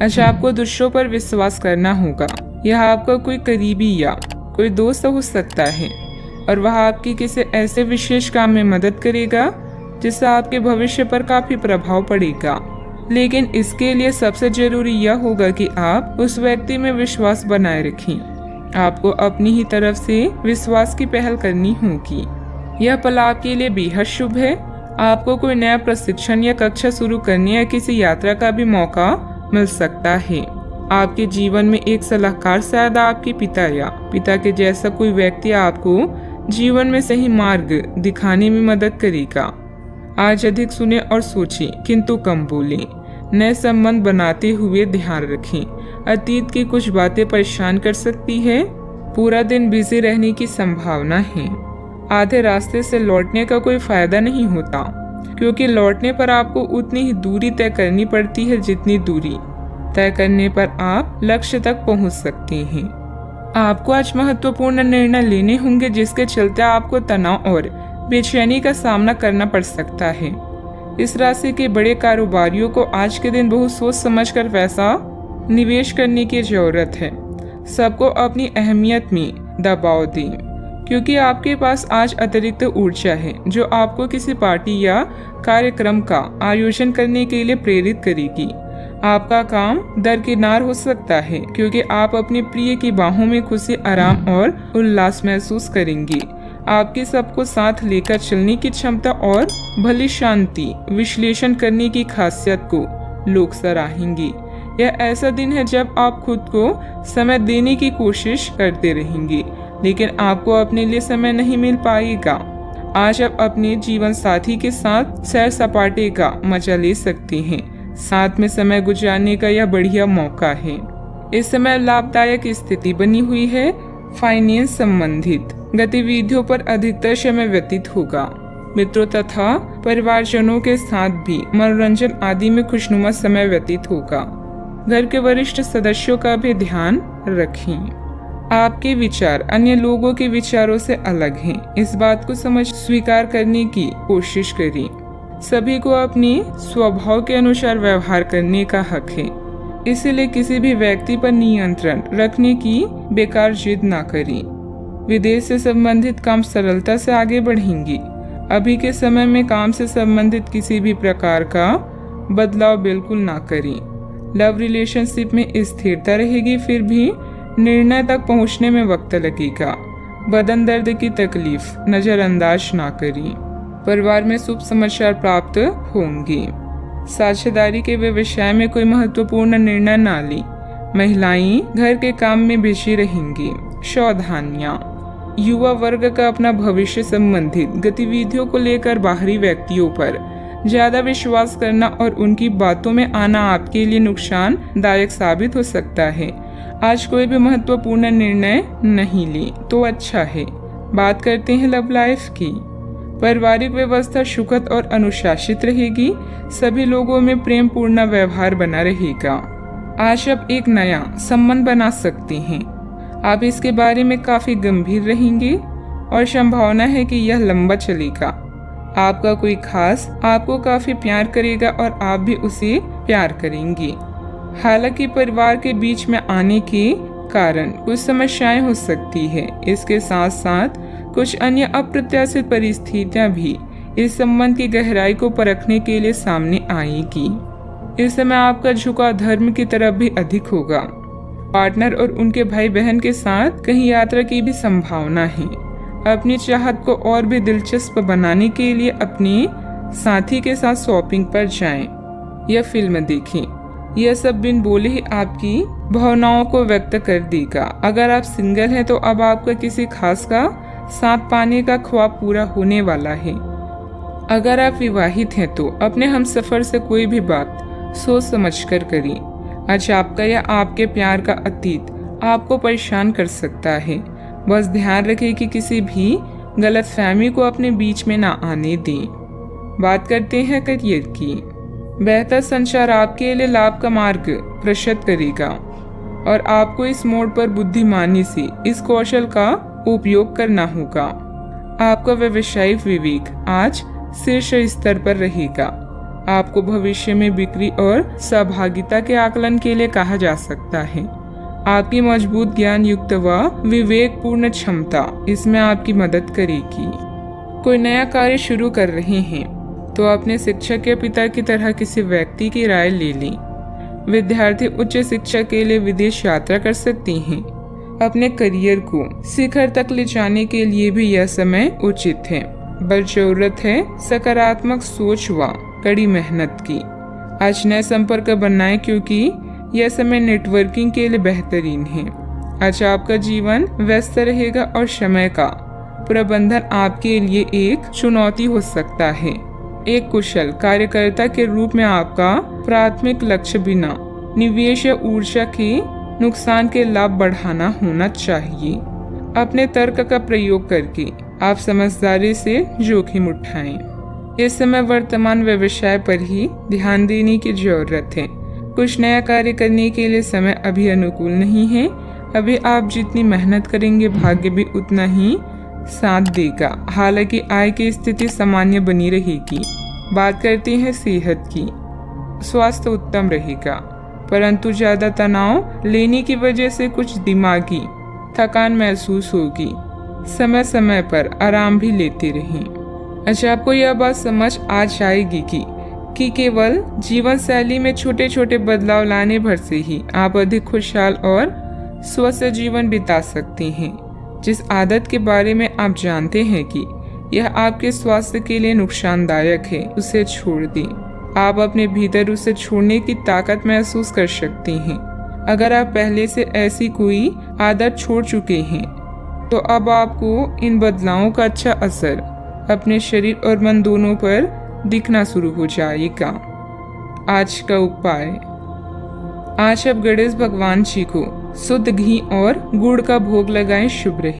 अच्छा, आपको दूसरों पर विश्वास करना होगा। यह आपका कोई करीबी या कोई दोस्त हो सकता है और वह आपकी किसी ऐसे विशेष काम में मदद करेगा जिससे आपके भविष्य पर काफी प्रभाव पड़ेगा। लेकिन इसके लिए सबसे जरूरी यह होगा कि आप उस व्यक्ति में विश्वास बनाए रखें। आपको अपनी ही तरफ से विश्वास की पहल करनी होगी। यह पल आपके लिए बेहद शुभ है। आपको कोई नया प्रशिक्षण या कक्षा शुरू करने या किसी यात्रा का भी मौका मिल सकता है। आपके जीवन में एक सलाहकार, शायद आपके पिता या पिता के जैसा कोई व्यक्ति आपको जीवन में सही मार्ग दिखाने में मदद करेगा। आज अधिक सुने और सोचें, किंतु कम बोलें। नए संबंध बनाते हुए ध्यान रखें, अतीत की कुछ बातें परेशान कर सकती है। पूरा दिन बिजी रहने की संभावना है। आधे रास्ते से लौटने का कोई फायदा नहीं होता, क्योंकि लौटने पर आपको उतनी ही दूरी तय करनी पड़ती है जितनी दूरी तय करने पर आप लक्ष्य तक पहुंच सकते हैं। आपको आज महत्वपूर्ण निर्णय लेने होंगे जिसके चलते आपको तनाव और बेचैनी का सामना करना पड़ सकता है। इस राशि के बड़े कारोबारियों को आज के दिन बहुत सोच समझकर पैसा निवेश करने की जरूरत है। सबको अपनी अहमियत में दबाव दें, क्योंकि आपके पास आज अतिरिक्त ऊर्जा है जो आपको किसी पार्टी या कार्यक्रम का आयोजन करने के लिए प्रेरित करेगी। आपका काम दरकिनार हो सकता है, क्योंकि आप अपने प्रिय की बाहों में खुशी, आराम और उल्लास महसूस करेंगे। आपकी सबको साथ लेकर चलने की क्षमता और भली शांति विश्लेषण करने की खासियत को लोग सराहेंगे। यह ऐसा दिन है जब आप खुद को समय देने की कोशिश करते रहेंगे, लेकिन आपको अपने लिए समय नहीं मिल पाएगा। आज आप अपने जीवन साथी के साथ सैर सपाटे का मजा ले सकते हैं। साथ में समय गुजारने का यह बढ़िया मौका है। इस समय लाभदायक स्थिति बनी हुई है। फाइनेंस संबंधित गतिविधियों पर अधिकतर समय व्यतीत होगा। मित्रों तथा परिवारजनों के साथ भी मनोरंजन आदि में खुशनुमा समय व्यतीत होगा। घर के वरिष्ठ सदस्यों का भी ध्यान रखें। आपके विचार अन्य लोगों के विचारों से अलग हैं। इस बात को स्वीकार करने की कोशिश करें। सभी को अपने स्वभाव के अनुसार व्यवहार करने का हक है, इसलिए किसी भी व्यक्ति पर नियंत्रण रखने की बेकार जिद ना करें। विदेश से संबंधित काम सरलता से आगे बढ़ेंगे। अभी के समय में काम से संबंधित किसी भी प्रकार का बदलाव बिल्कुल ना करें। लव रिलेशनशिप में स्थिरता रहेगी, फिर भी निर्णय तक पहुंचने में वक्त लगेगा। बदन दर्द की तकलीफ नजरअंदाज ना करें। परिवार में शुभ समाचार प्राप्त होंगे। साझेदारी के व्यवसाय में कोई महत्वपूर्ण निर्णय ना लें। महिलाएं घर के काम में बिजी रहेंगी। सावधानियां। युवा वर्ग का अपना भविष्य संबंधित गतिविधियों को लेकर बाहरी व्यक्तियों पर ज्यादा विश्वास करना और उनकी बातों में आना आपके लिए नुकसानदायक साबित हो सकता है। आज कोई भी महत्वपूर्ण निर्णय नहीं ले तो अच्छा है। बात करते हैं लव लाइफ की। पारिवारिक व्यवस्था सुखद और अनुशासित रहेगी। सभी लोगों में प्रेम पूर्ण व्यवहार बना रहेगा। आज आप एक नया संबंध बना सकते हैं। आप इसके बारे में काफी गंभीर रहेंगे और संभावना है कि यह लंबा चलेगा। आपका कोई खास आपको काफी प्यार करेगा और आप भी उसे प्यार करेंगे। हालांकि परिवार के बीच में आने के कारण कुछ समस्याएं हो सकती है। इसके साथ साथ कुछ अन्य अप्रत्याशित परिस्थितियां भी इस संबंध की गहराई को परखने के लिए सामने आएगी। इस समय आपका झुकाव धर्म की तरफ भी अधिक होगा। पार्टनर और उनके भाई बहन के साथ कहीं यात्रा की भी संभावना है। अपनी चाहत को और भी दिलचस्प बनाने के लिए अपने साथी के साथ शॉपिंग पर जाएं या फिल्म देखें। यह सब बिन बोले ही आपकी भावनाओं को व्यक्त कर देगा। अगर आप सिंगल हैं तो अब आपका किसी खास का साथ पाने का ख्वाब पूरा होने वाला है। अगर आप विवाहित हैं तो अपने हमसफर से कोई भी बात सोच समझकर करें। आज आपका या आपके प्यार का अतीत आपको परेशान कर सकता है। बस ध्यान रखें कि किसी भी गलतफहमी को अपने बीच में ना आने दें। बात करते हैं करियर की। बेहतर संचार आपके लिए लाभ का मार्ग प्रशस्त करेगा और आपको इस मोड़ पर बुद्धिमानी से इस कौशल का उपयोग करना होगा। आपका व्यवसायिक विवेक आज शीर्ष स्तर पर रहेगा। आपको भविष्य में बिक्री और सहभागिता के आकलन के लिए कहा जा सकता है। आपकी मजबूत ज्ञान युक्त व विवेकपूर्ण क्षमता इसमें आपकी मदद करेगी। कोई नया कार्य शुरू कर रहे हैं तो अपने शिक्षक या पिता की तरह किसी व्यक्ति की राय ले लें। विद्यार्थी उच्च शिक्षा के लिए विदेश यात्रा कर सकती हैं। अपने करियर को शिखर तक ले जाने के लिए भी यह समय उचित है, बस जरूरत है सकारात्मक सोच व कड़ी मेहनत की। आज नए संपर्क बनाएं क्योंकि यह समय नेटवर्किंग के लिए बेहतरीन है। आज आपका जीवन व्यस्त रहेगा और समय का प्रबंधन आपके लिए एक चुनौती हो सकता है। एक कुशल कार्यकर्ता के रूप में आपका प्राथमिक लक्ष्य बिना निवेश या ऊर्जा के नुकसान के लाभ बढ़ाना होना चाहिए। अपने तर्क का प्रयोग करके आप समझदारी से जोखिम उठाएं। इस समय वर्तमान व्यवसाय पर ही ध्यान देने की जरूरत है। कुछ नया कार्य करने के लिए समय अभी अनुकूल नहीं है। अभी आप जितनी मेहनत करेंगे भाग्य भी उतना ही साथ देगा। हालांकि आय की स्थिति सामान्य बनी रहेगी। बात करते हैं सेहत की। स्वास्थ्य उत्तम रहेगा, परंतु ज्यादा तनाव लेने की वजह से कुछ दिमागी थकान महसूस होगी। समय समय पर आराम भी लेते रहें। अच्छा, आपको यह बात समझ आ जाएगी कि केवल जीवन शैली में छोटे छोटे बदलाव लाने भर से ही आप अधिक खुशहाल और स्वस्थ जीवन बिता सकते हैं। जिस आदत के बारे में आप जानते हैं कि यह आपके स्वास्थ्य के लिए नुकसानदायक है, उसे छोड़ दें। आप अपने भीतर उसे छोड़ने की ताकत महसूस कर सकते हैं। अगर आप पहले से ऐसी कोई आदत छोड़ चुके हैं तो अब आपको इन बदलावों का अच्छा असर अपने शरीर और मन दोनों पर दिखना शुरू हो जाएगा। आज का उपाय। आज आप गणेश भगवान जी को शुद्ध घी और गुड़ का भोग लगाएं, शुभ रहे।